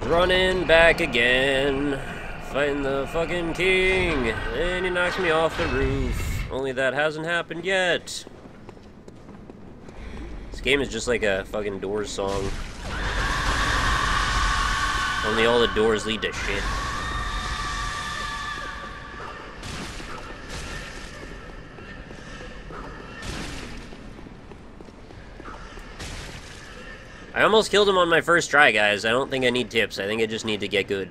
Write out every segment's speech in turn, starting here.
Running back again. Fighting the fucking king. And he knocks me off the roof. Only that hasn't happened yet. This game is just like a fucking Doors song. Only all the doors lead to shit. I almost killed him on my first try, guys. I don't think I need tips. I think I just need to get good.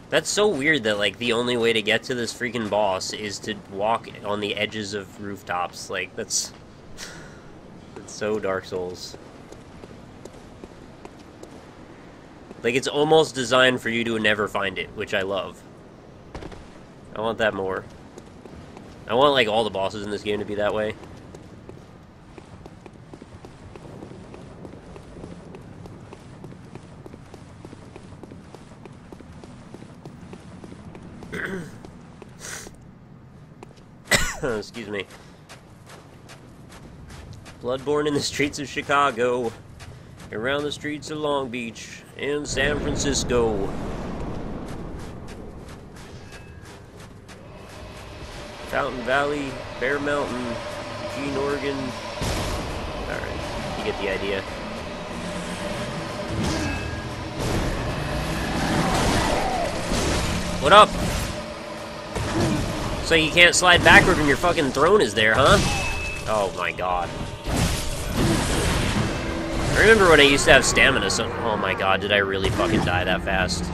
That's so weird that, like, the only way to get to this freaking boss is to walk on the edges of rooftops. Like, that's so Dark Souls. Like, it's almost designed for you to never find it, which I love. I want that more. I want, like, all the bosses in this game to be that way. Excuse me. BloodBorne in the streets of Chicago, around the streets of Long Beach, and San Francisco. Fountain Valley, Bear Mountain, Eugene, Oregon. Alright, you get the idea. What up? So you can't slide backward when your fucking throne is there, huh? Oh my god. I remember when I used to have stamina, so... Oh my god, did I really fucking die that fast?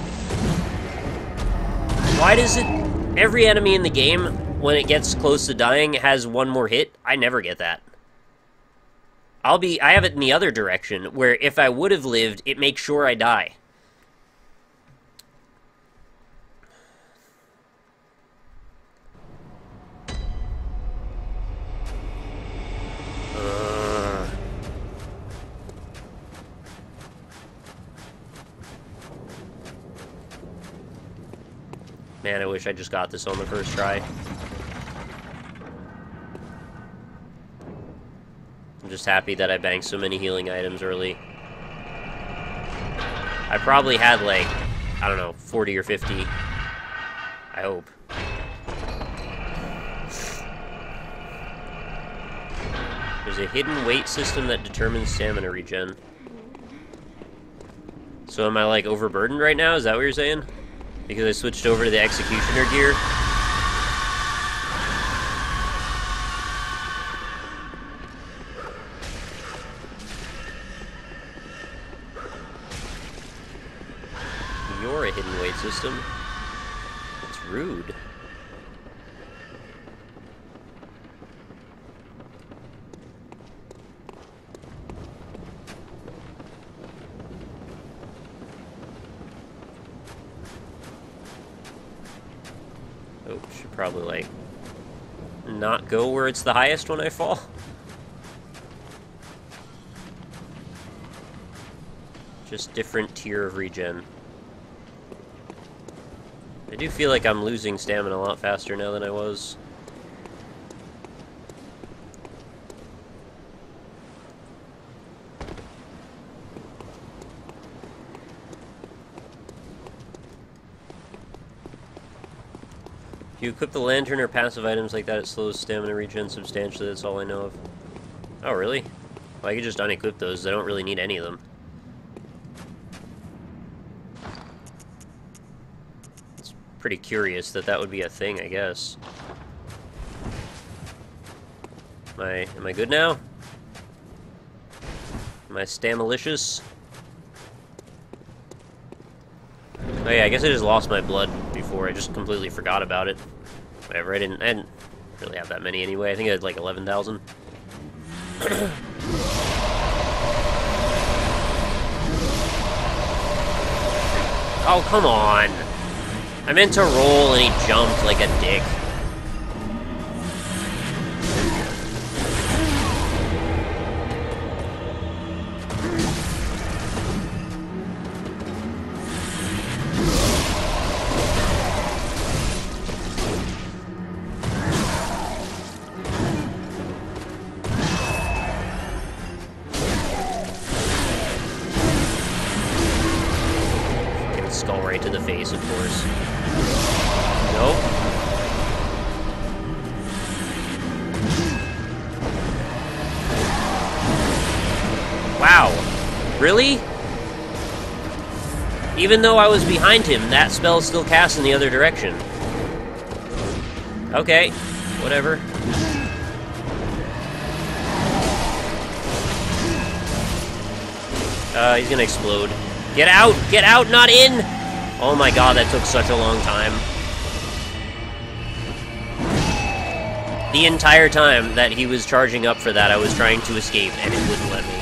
Why does it... Every enemy in the game, when it gets close to dying, has one more hit? I never get that. I have it in the other direction, where if I would have lived, it makes sure I die. Man, I wish I just got this on the first try. I'm just happy that I banked so many healing items early. I probably had, like, I don't know, 40 or 50. I hope. There's a hidden weight system that determines stamina regen. So am I, like, overburdened right now? Is that what you're saying? Because I switched over to the Executioner gear. You're a hidden weight system. It's rude. Oh, should probably, like, not go where it's the highest when I fall. Just different tier of regen. I do feel like I'm losing stamina a lot faster now than I was. If you equip the lantern or passive items like that, it slows stamina regen substantially. That's all I know of. Oh, really? Well, I could just unequip those. I don't really need any of them. It's pretty curious that that would be a thing, I guess. Am I good now? Am I stamalicious? Oh yeah, I guess I just lost my blood before. I just completely forgot about it. Whatever, I didn't really have that many anyway. I think I had like 11,000. Oh, come on. I meant to roll and he jumped like a dick. right to the face, of course. Nope. Wow. Really? Even though I was behind him, that spell still cast in the other direction. Okay. Whatever. He's gonna explode. Get out! Get out, not in! Oh my god, that took such a long time. The entire time that he was charging up for that, I was trying to escape, and it wouldn't let me.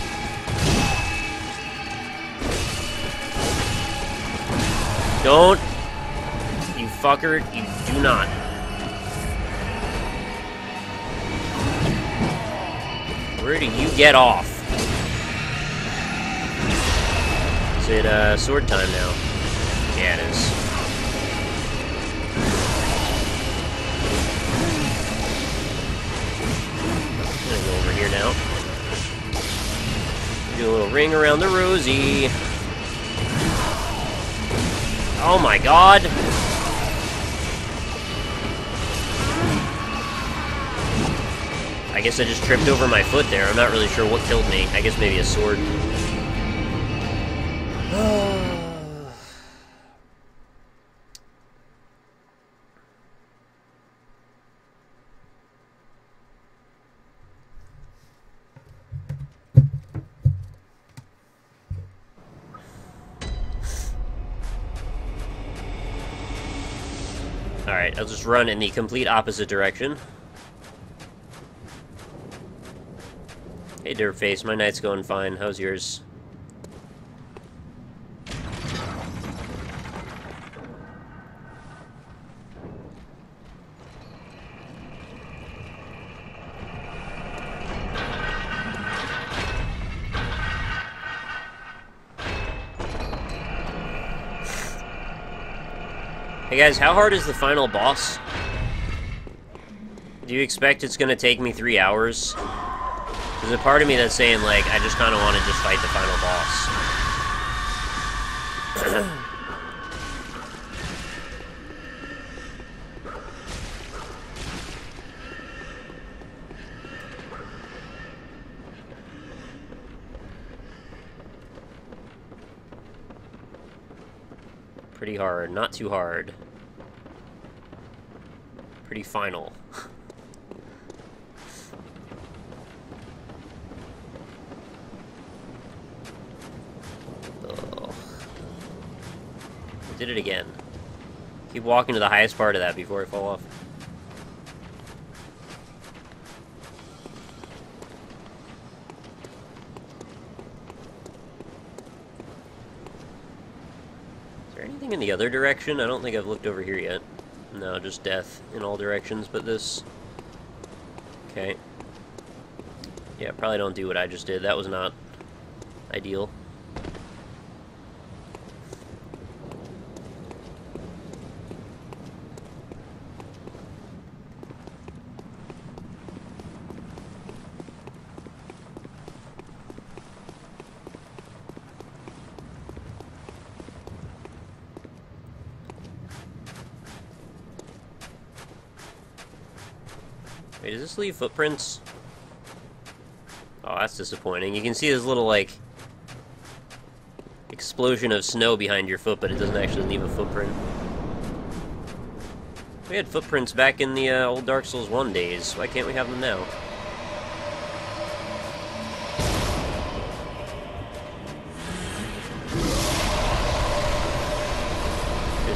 Don't! You fucker, you do not. Where do you get off? Is it, sword time now? Yeah, it is. I'm gonna go over here now. Do a little ring around the rosy. Oh my god! I guess I just tripped over my foot there. I'm not really sure what killed me. I guess maybe a sword. Alright, I'll just run in the complete opposite direction. Hey, Dirtface, my night's going fine. How's yours? Hey guys, how hard is the final boss? Do you expect it's gonna take me 3 hours? There's a part of me that's saying, like, I just kind of want to just fight the final boss. Pretty hard, not too hard. Pretty final. Did it again. Keep walking to the highest part of that before I fall off. Is there anything in the other direction? I don't think I've looked over here yet. No, just death in all directions but this. Okay. Yeah, probably don't do what I just did. That was not ideal. Wait, does this leave footprints? Oh, that's disappointing. You can see this little, like, explosion of snow behind your foot, but it doesn't actually leave a footprint. We had footprints back in the old Dark Souls 1 days. Why can't we have them now?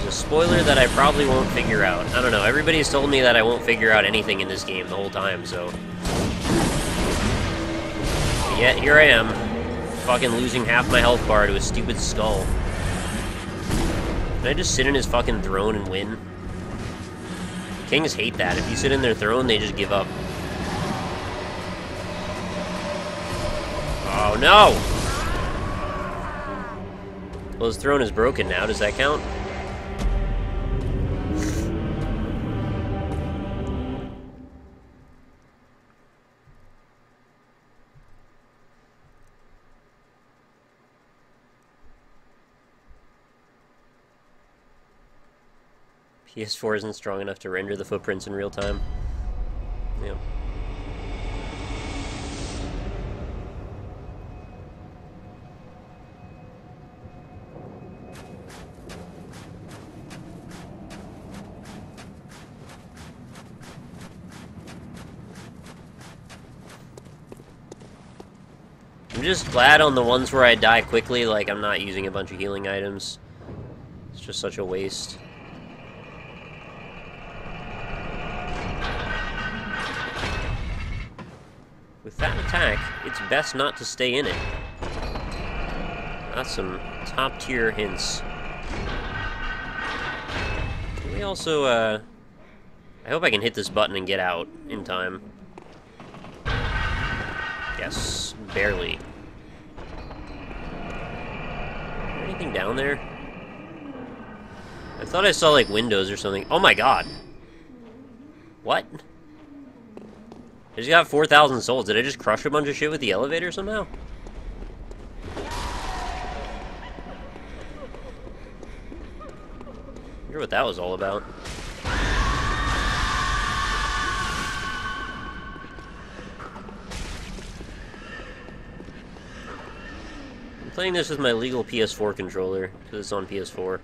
Spoiler that I probably won't figure out. I don't know, everybody's told me that I won't figure out anything in this game the whole time, so... But yet, here I am, fucking losing half my health bar to a stupid skull. Can I just sit in his fucking throne and win? Kings hate that. If you sit in their throne, they just give up. Oh, no! Well, his throne is broken now. Does that count? PS4 isn't strong enough to render the footprints in real time. Yeah. I'm just glad on the ones where I die quickly, like, I'm not using a bunch of healing items. It's just such a waste. With that attack, it's best not to stay in it. That's some top-tier hints. Can we also, I hope I can hit this button and get out in time. Yes, barely. Is there anything down there? I thought I saw, like, windows or something. Oh my god! What? I just got 4,000 souls. Did I just crush a bunch of shit with the elevator somehow? I wonder what that was all about. I'm playing this with my legal PS4 controller, because it's on PS4.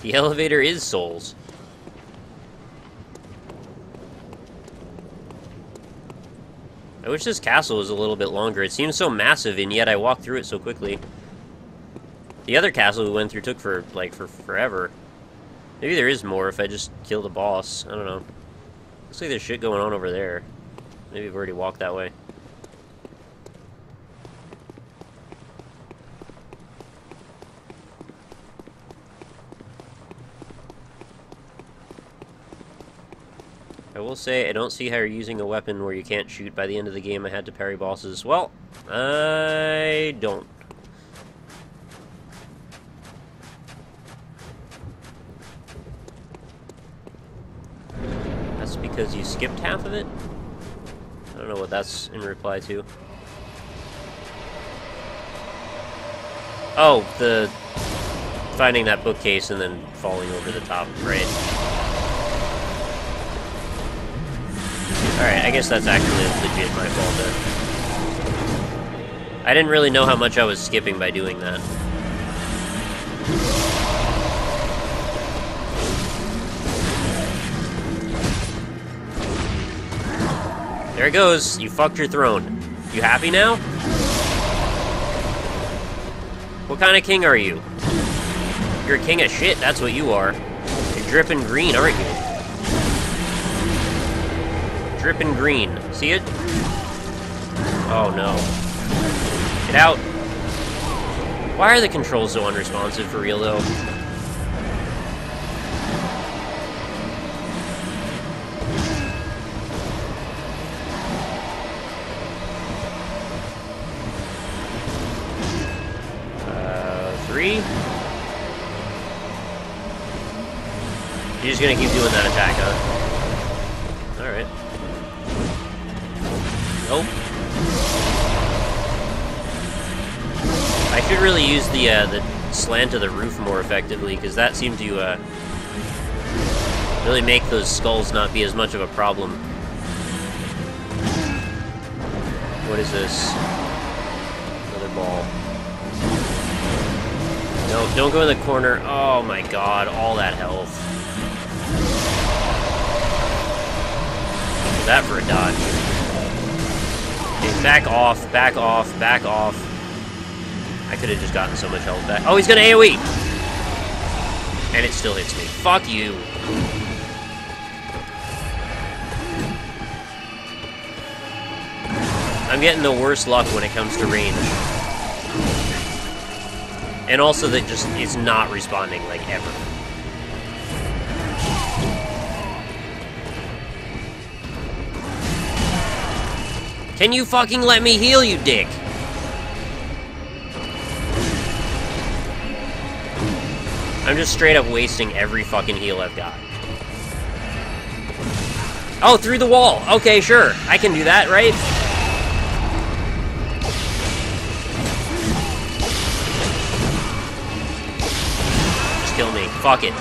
The elevator is souls. I wish this castle was a little bit longer. It seems so massive, and yet I walked through it so quickly. The other castle we went through took forever. Maybe there is more if I just kill the boss. I don't know. Looks like there's shit going on over there. Maybe we've already walked that way. I will say, I don't see how you're using a weapon where you can't shoot. By the end of the game, I had to parry bosses. Well, I don't. That's because you skipped half of it? I don't know what that's in reply to. Oh, the finding that bookcase and then falling over the top, right? Alright, I guess that's actually legit my fault then. I didn't really know how much I was skipping by doing that. There it goes. You fucked your throne. You happy now? What kind of king are you? You're a king of shit, that's what you are. You're dripping green, aren't you? Dripping green. See it? Oh no. Get out. Why are the controls so unresponsive for real though? Three? You're just gonna keep doing that attack, huh? Alright. Nope. I should really use the slant of the roof more effectively, because that seemed to really make those skulls not be as much of a problem. What is this? Another ball. No, don't go in the corner. Oh my god, all that health. What's that for a dodge? Okay, back off, back off, back off. I could have just gotten so much health back. Oh, he's gonna AoE! And it still hits me. Fuck you. I'm getting the worst luck when it comes to range. And also that just is not responding, like, ever. Can you fucking let me heal, you dick? I'm just straight up wasting every fucking heal I've got. Oh, through the wall! Okay, sure. I can do that, right? Just kill me. Fuck it.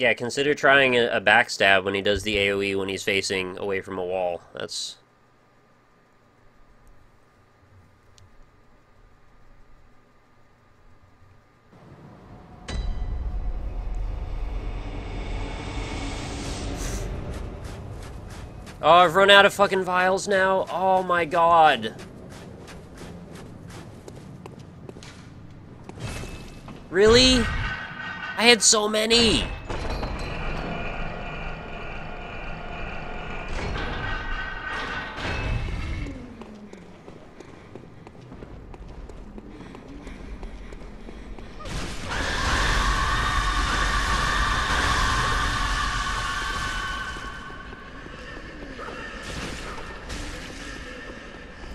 Yeah, consider trying a backstab when he does the AoE when he's facing away from a wall. That's... Oh, I've run out of fucking vials now? Oh my god. Really? I had so many!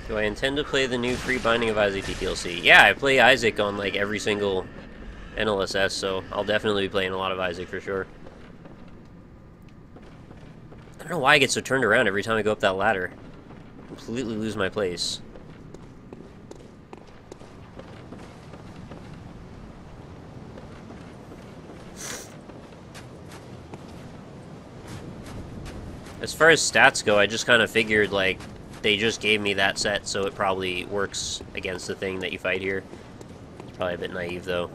Do I intend to play the new free Binding of Isaac DLC? Yeah, I play Isaac on, like, every single NLSS, so I'll definitely be playing a lot of Isaac for sure. I don't know why I get so turned around every time I go up that ladder. Completely lose my place. As far as stats go, I just kind of figured, like, they just gave me that set, so it probably works against the thing that you fight here. It's probably a bit naive, though.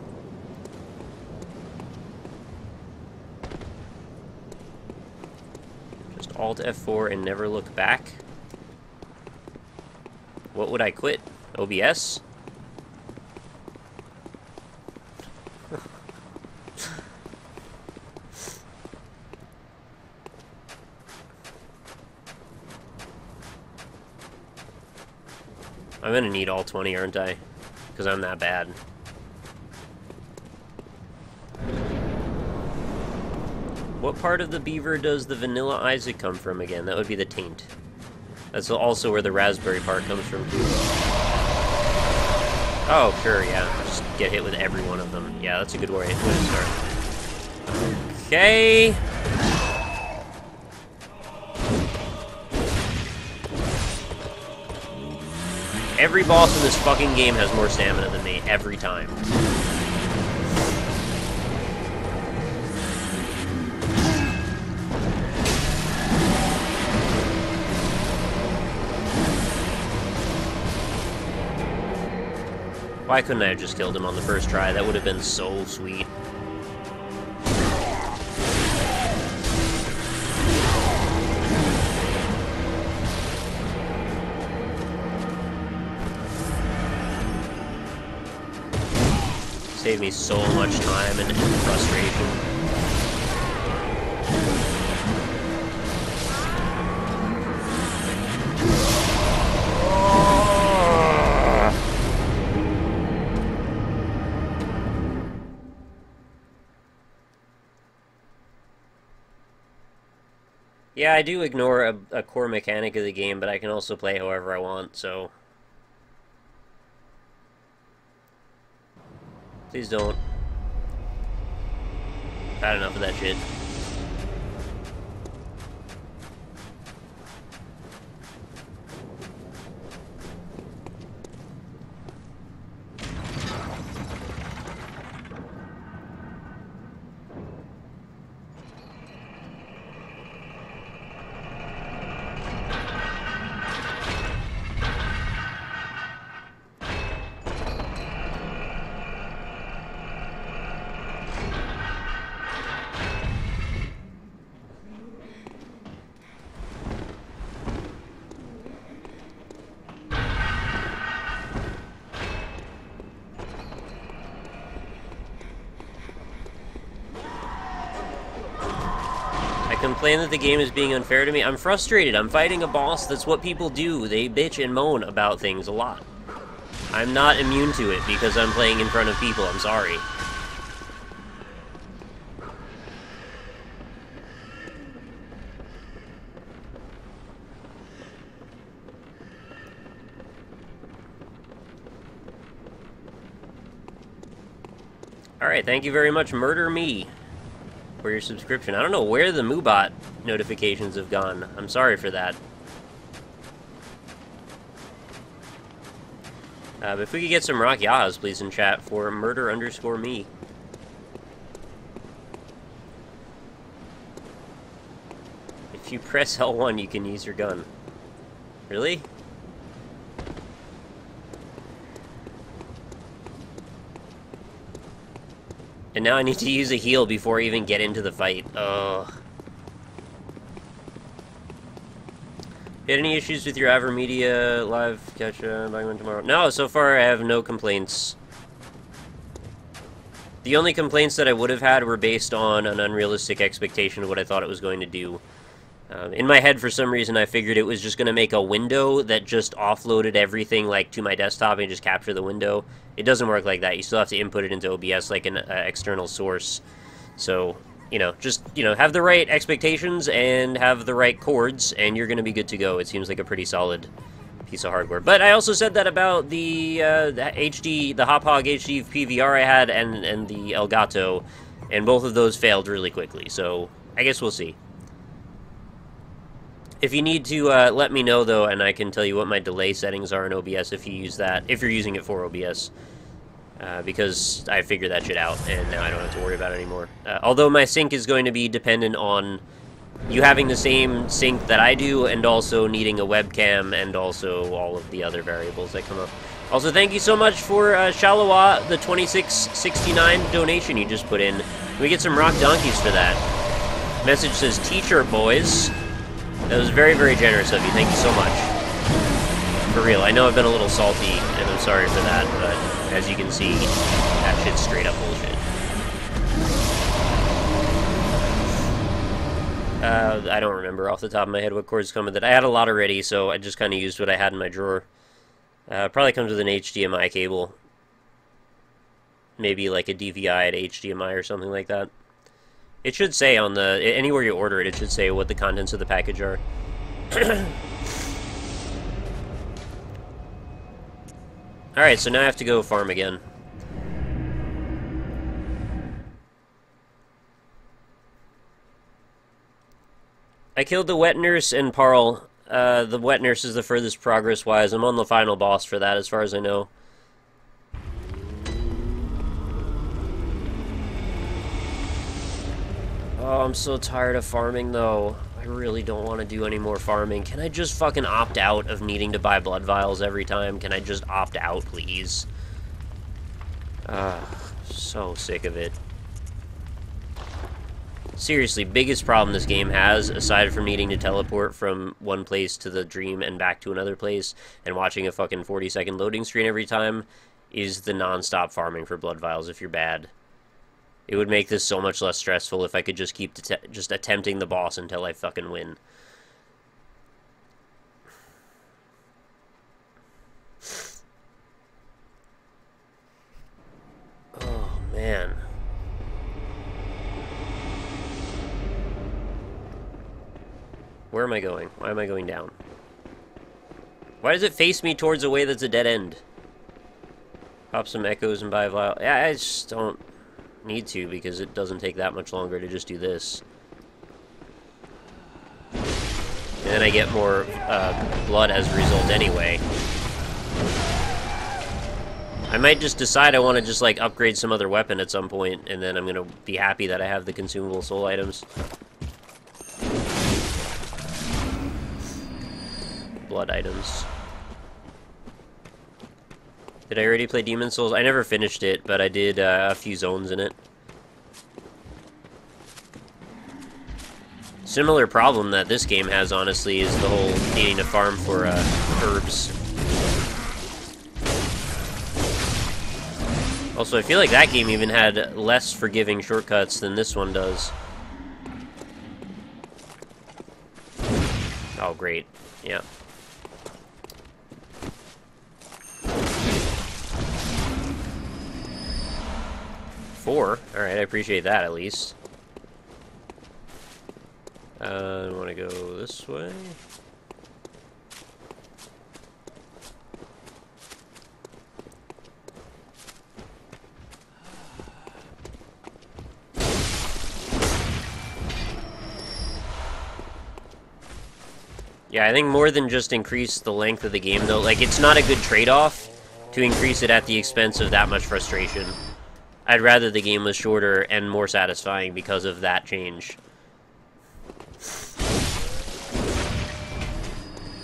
Just Alt F4 and never look back. What would I quit? OBS? I'm gonna need all 20, aren't I? Because I'm that bad. What part of the beaver does the vanilla Isaac come from again? That would be the taint. That's also where the raspberry part comes from, too. Oh, sure, yeah. Just get hit with every one of them. Yeah, that's a good way to start. Okay. Every boss in this fucking game has more stamina than me, every time. Why couldn't I have just killed him on the first try? That would have been so sweet. Saved me so much time and frustration. Yeah, I do ignore a core mechanic of the game, but I can also play however I want, so... Please don't. I've had enough of that shit. Complain that the game is being unfair to me. I'm frustrated. I'm fighting a boss. That's what people do. They bitch and moan about things a lot. I'm not immune to it because I'm playing in front of people. I'm sorry. Alright, thank you very much, Murder Me, for your subscription. I don't know where the Moobot notifications have gone. I'm sorry for that. But if we could get some rock yahas, please, in chat for murder_me. If you press L1, you can use your gun. Really? And now I need to use a heal before I even get into the fight. Ugh. You had any issues with your Avermedia live catch buying one tomorrow? No, so far I have no complaints. The only complaints that I would have had were based on an unrealistic expectation of what I thought it was going to do. In my head, for some reason, I figured it was just going to make a window that just offloaded everything like to my desktop and just capture the window. It doesn't work like that. You still have to input it into OBS like an external source. So, you know, just, you know, have the right expectations and have the right chords, and you're going to be good to go. It seems like a pretty solid piece of hardware. But I also said that about the Hop Hog HD PVR I had and the Elgato, and both of those failed really quickly. So I guess we'll see. If you need to let me know, though, and I can tell you what my delay settings are in OBS if you use that, if you're using it for OBS, because I figured that shit out, and now I don't have to worry about it anymore. Although my sync is going to be dependent on you having the same sync that I do, and also needing a webcam, and also all of the other variables that come up. Also, thank you so much for Shalawa, the $26.69 donation you just put in. Can we get some rock donkeys for that? Message says, T-shirt boys. That was very, very generous of you. Thank you so much. For real, I know I've been a little salty, and I'm sorry for that, but as you can see, that shit's straight up bullshit. I don't remember off the top of my head what cords come with it. I had a lot already, so I just kind of used what I had in my drawer. Probably comes with an HDMI cable. Maybe like a DVI to HDMI or something like that. It should say on the... Anywhere you order it, it should say what the contents of the package are. Alright, so now I have to go farm again. I killed the wet nurse and Parl. The wet nurse is the furthest progress-wise. I'm on the final boss for that, as far as I know. Oh, I'm so tired of farming, though. I really don't want to do any more farming. Can I just fucking opt out of needing to buy blood vials every time? Can I just opt out, please? So sick of it. Seriously, biggest problem this game has, aside from needing to teleport from one place to the dream and back to another place, and watching a fucking 40-second loading screen every time, is the non-stop farming for blood vials if you're bad. It would make this so much less stressful if I could just keep just attempting the boss until I fucking win. Oh, man. Where am I going? Why am I going down? Why does it face me towards a way that's a dead end? Pop some echoes and buy a vial. Yeah, I just don't need to, because it doesn't take that much longer to just do this. And then I get more blood as a result anyway. I might just decide I want to just like upgrade some other weapon at some point, and then I'm gonna be happy that I have the consumable soul items. Blood items. Did I already play Demon's Souls? I never finished it, but I did a few zones in it. Similar problem that this game has, honestly, is the whole needing to farm for herbs. Also, I feel like that game even had less forgiving shortcuts than this one does. Oh, great. Yeah. Four? Alright, I appreciate that at least. I want to go this way. Yeah, I think more than just increase the length of the game, though. Like, it's not a good trade-off to increase it at the expense of that much frustration. I'd rather the game was shorter and more satisfying because of that change.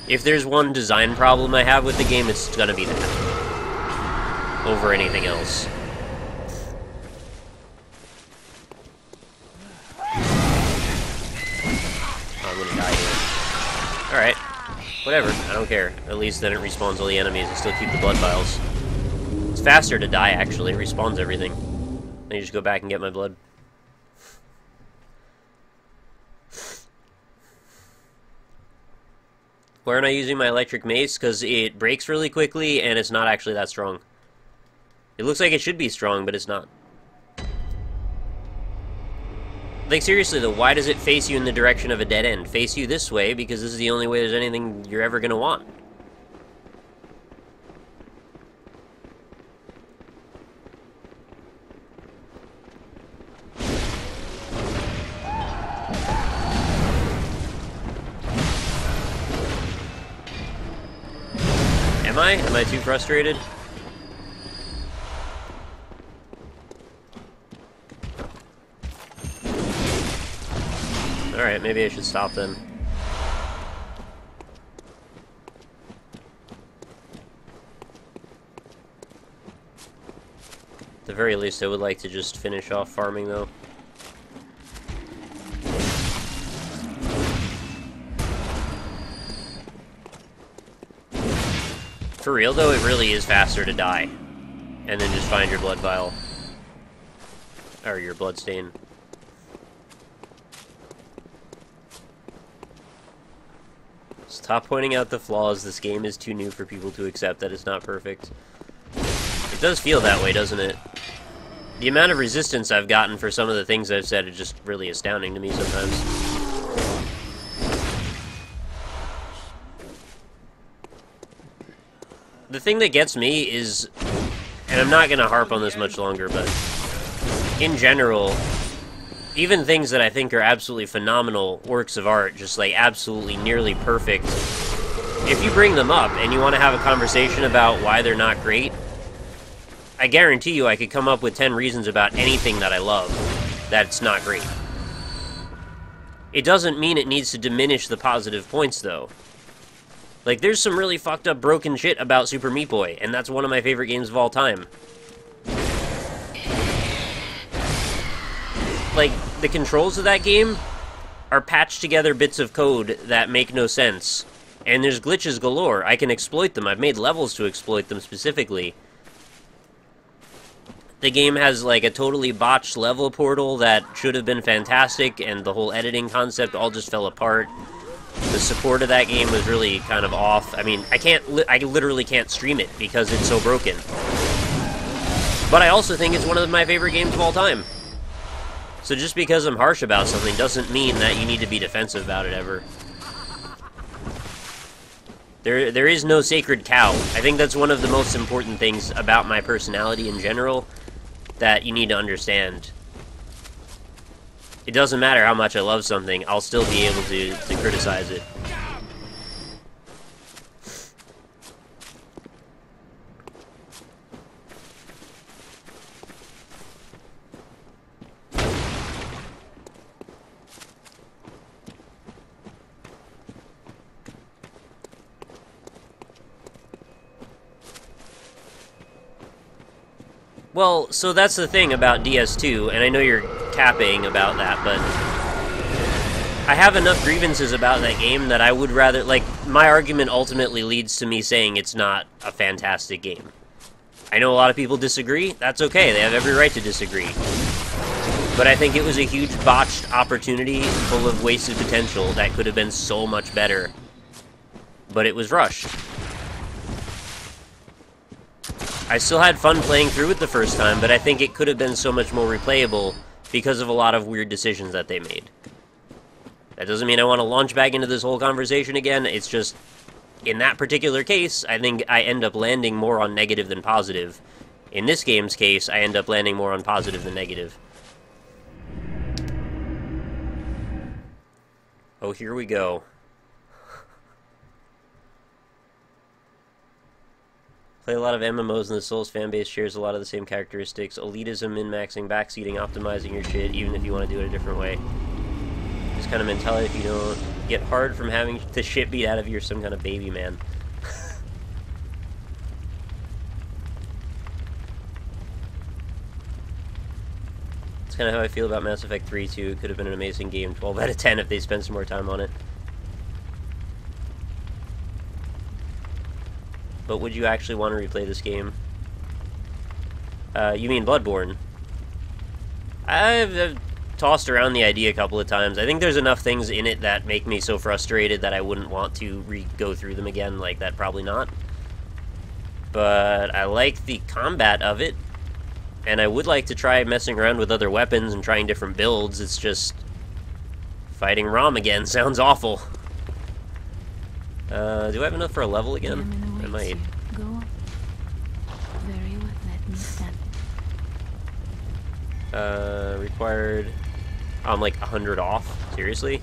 If there's one design problem I have with the game, it's gonna be that. Over anything else. I'm gonna die here. Alright. Whatever. I don't care. At least then it respawns all the enemies and still keep the blood vials. It's faster to die, actually. It respawns everything. Then you just go back and get my blood. Why aren't I using my electric mace? Because it breaks really quickly, and it's not actually that strong. It looks like it should be strong, but it's not. Like, seriously, though, why does it face you in the direction of a dead end? Face you this way, because this is the only way there's anything you're ever gonna want. Am I? Am I too frustrated? Alright, maybe I should stop then. At the very least, I would like to just finish off farming, though. For real, though, it really is faster to die. And then just find your blood vial. Or your blood stain. Stop pointing out the flaws. This game is too new for people to accept that it's not perfect. It does feel that way, doesn't it? The amount of resistance I've gotten for some of the things I've said is just really astounding to me sometimes. The thing that gets me is, and I'm not going to harp on this much longer, but in general, even things that I think are absolutely phenomenal works of art, just like absolutely nearly perfect, if you bring them up and you want to have a conversation about why they're not great, I guarantee you I could come up with 10 reasons about anything that I love that's not great. It doesn't mean it needs to diminish the positive points, though. Like, there's some really fucked up broken shit about Super Meat Boy, and that's one of my favorite games of all time. Like, the controls of that game are patched together bits of code that make no sense. And there's glitches galore. I can exploit them. I've made levels to exploit them specifically. The game has, like, a totally botched level portal that should have been fantastic, and the whole editing concept all just fell apart. The support of that game was really kind of off. I mean, I literally can't stream it because it's so broken. But I also think it's one of my favorite games of all time. So just because I'm harsh about something doesn't mean that you need to be defensive about it ever. There is no sacred cow. I think that's one of the most important things about my personality in general that you need to understand. It doesn't matter how much I love something, I'll still be able to criticize it. Well, so that's the thing about DS2, and I know you're capping about that, but I have enough grievances about that game that I would rather, like, my argument ultimately leads to me saying it's not a fantastic game. I know a lot of people disagree. That's okay. They have every right to disagree. But I think it was a huge botched opportunity full of wasted potential that could have been so much better. But it was rushed. I still had fun playing through it the first time, but I think it could have been so much more replayable because of a lot of weird decisions that they made. That doesn't mean I want to launch back into this whole conversation again, it's just, in that particular case, I think I end up landing more on negative than positive. In this game's case, I end up landing more on positive than negative. Oh, here we go. Play a lot of MMOs, and the Souls fanbase shares a lot of the same characteristics. Elitism, min-maxing, backseating, optimizing your shit, even if you want to do it a different way. This kind of mentality, if you don't get hard from having the shit beat out of you, you're some kind of baby man. That's kind of how I feel about Mass Effect 3, too. It could have been an amazing game. 12 out of 10 if they spent some more time on it. But would you actually want to replay this game? You mean BloodBorne? I've tossed around the idea a couple of times. I think there's enough things in it that make me so frustrated that I wouldn't want to go through them again like that. Probably not. But I like the combat of it. And I would like to try messing around with other weapons and trying different builds. It's just... fighting Rom again sounds awful. Do I have enough for a level again? I might. Go on. Very well, let me stand. Required... I'm like 100 off? Seriously?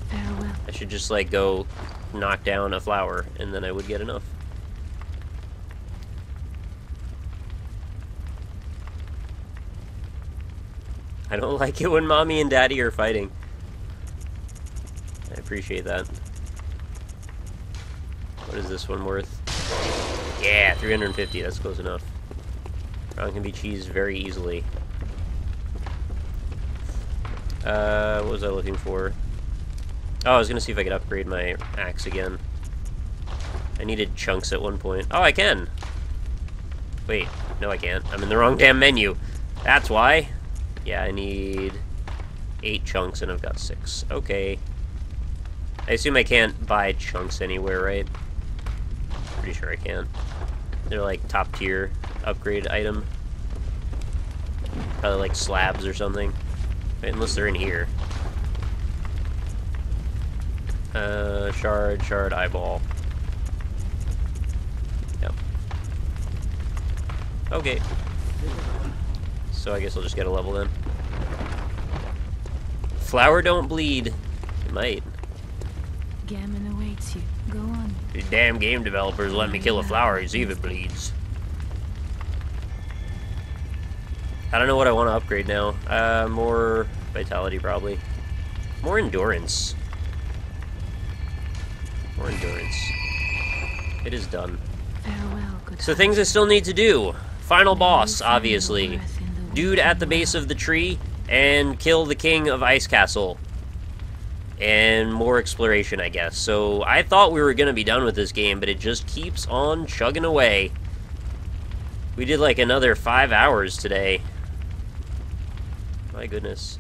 Farewell. I should just like go knock down a flower and then I would get enough. I don't like it when mommy and daddy are fighting. I appreciate that. What is this one worth? Yeah, 350, that's close enough. Ron can be cheesed very easily. What was I looking for? Oh, I was gonna see if I could upgrade my axe again. I needed chunks at one point. Oh, I can! Wait, no I can't. I'm in the wrong damn menu. That's why. Yeah, I need 8 chunks and I've got 6. Okay. I assume I can't buy chunks anywhere, right? Pretty sure I can. They're like top tier upgrade item. Probably like slabs or something. Unless they're in here. Shard, eyeball. Yep. Okay. So I guess I'll just get a level then. Flower don't bleed. It might. Gammon awaits you. Go on. These damn game developers let me kill a flower and see if it bleeds. I don't know what I want to upgrade now. More vitality probably. More endurance. More endurance. It is done. Farewell, good So things I still need to do. Final boss, obviously. Dude at the base of the tree, and kill the king of Ice Castle. And more exploration, I guess. So I thought we were going to be done with this game, but it just keeps on chugging away. We did like another 5 hours today. My goodness.